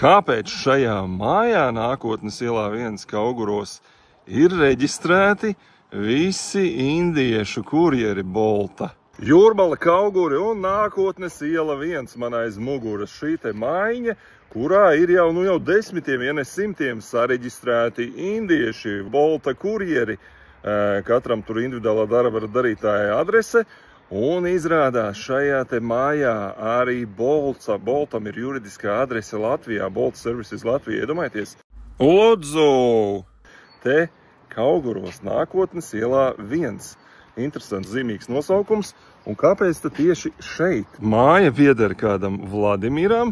kāpēc šajā mājā Nākotnes ielā 1 Kauguros ir reģistrēti visi indiešu kurjeri Bolta. Jūrmala, Kauguri un Nākotnes iela 1 man aiz muguras šī te maiņa, kurā ir jau desmitiem, ja ne simtiem sareģistrēti indieši Bolta kurjeri. Katram tur individuālā darba darītāja adrese. Un izrādās šajā te mājā arī Boltam ir juridiskā adrese Latvijā, Bolt Services Latvijā, iedomājieties. Lūdzu! Te Kauguros Nākotnes ielā 1. Interesants, zīmīgs nosaukums. Un kāpēc tad tieši šeit? Māja pieder kādam Vladimiram,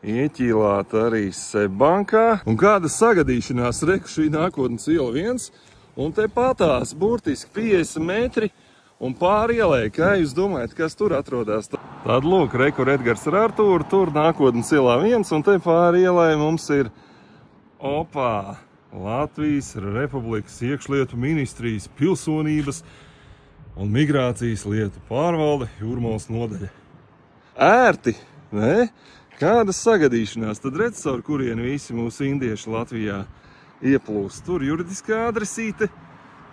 ieķīlāta arī Seibankā. Un kāda sagadīšanās reku šī Nākotnes iela 1. Un te patās burtiski 50 metri. Un pāri ielai, kā jūs domājat, kas tur atrodas? Tad lūk, rekur Edgars ar Artūru, tur Nākotnes ielā 1, un te pāri ielai mums ir Latvijas Republikas iekšlietu ministrijas pilsonības un migrācijas lietu pārvalde Jūrmalas nodaļa. Ērti, ne? Kādas sagadīšanās, tad redz, caur kurieni visi mūsu indieši Latvijā ieplūst. Tur juridiskā adresīte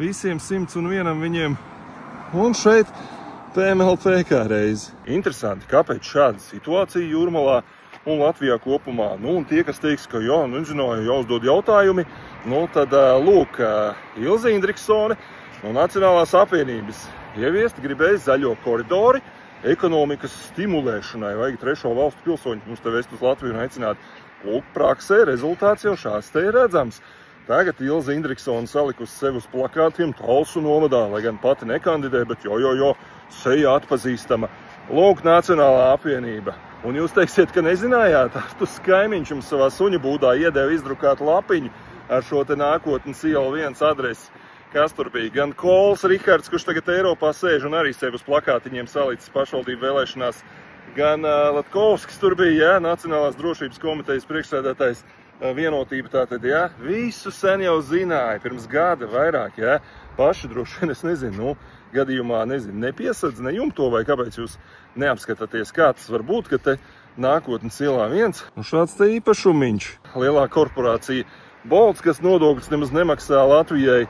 visiem 101 viņiem. Un šeit PMLP kā reizi. Interesanti, kāpēc šāda situācija Jūrmalā un Latvijā kopumā. Un tie, kas teiks, ka nezināju, jāuzdod jautājumi, tad lūk, Ilze Indriksone no Nacionālās apvienības ieviest gribēja zaļo koridori ekonomikas stimulēšanai. Vajag trešo valstu pilsoņu mums te vest uz Latviju un aicināt. Lūk, praksē rezultāts jau šās te ir redzams. Tagad Ilze Indriksone salikusi sevi uz plakātiem Talsu novadā, lai gan pati nekandidē, bet seja atpazīstama. Lūk, Nacionālā apvienība. Un jūs teiksiet, ka nezinājāt, Artus kaimiņš jums savā suņu būdā iedeva izdrukāt lapiņu ar šo te Nākotnes iela 1 adresi. Kas tur bija? Gan Kols Rihards, kurš tagad Eiropā sēž un arī sevi uz plakātiņiem salicis pašvaldību vēlēšanās, gan Latkovskis tur bija, Nacionālās drošības komitejas priekšsēdētājs. Vienotība tātad, visu sen jau zināja, pirms gada vairāk, paši droši vien, es nezinu, gadījumā, nepiesadz, nejum to, vai kāpēc jūs neapskatāties, kā tas var būt, ka te Nākotnes ielā 1. Un šāds te īpašumiņš, lielā korporācija Bolts, kas nodokļus nemaz nemaksā Latvijai,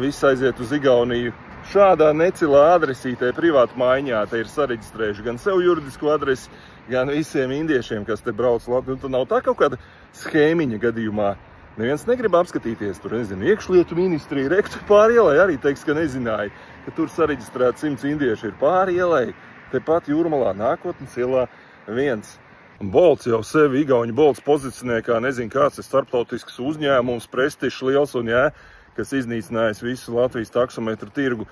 viss aiziet uz Igauniju. Šādā necilā adresītē privātu maiņā te ir sareģistrējuši gan sev juridisko adresi, gan visiem indiešiem, kas te brauc Latviju. Tur nav tā kaut kāda schēmiņa gadījumā. Neviens negrib apskatīties, tur, iekšlietu ministrija, rektu pāri ielai arī teiks, ka nezināja, ka tur sareģistrēt 100 indieši ir pāri ielai. Tepat Jūrmalā Nākotnes ielā 1. Un Bolts jau sevi, Igauņu Bolts pozicionē kā kāds ir starptautisks uzņēmums, prestižs liels un kas iznīcinājis visu Latvijas taksometru tirgu,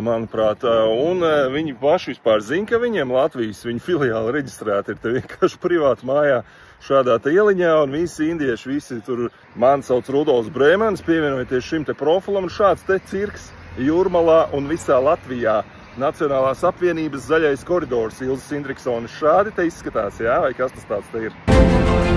manuprāt. Un viņi paši vispār zina, ka viņiem Latvijas viņa filiāli reģistrēti ir te vienkārši privāti mājā šādā te ieliņā, un visi indieši, visi tur, mani sauc Rudolfs Brēmanis, pievienojoties šim te profilam, un šāds te cirks Jūrmalā un visā Latvijā. Nacionālās apvienības zaļais koridors Ilzes Indriksones šādi te izskatās, vai kas tas tāds te ir?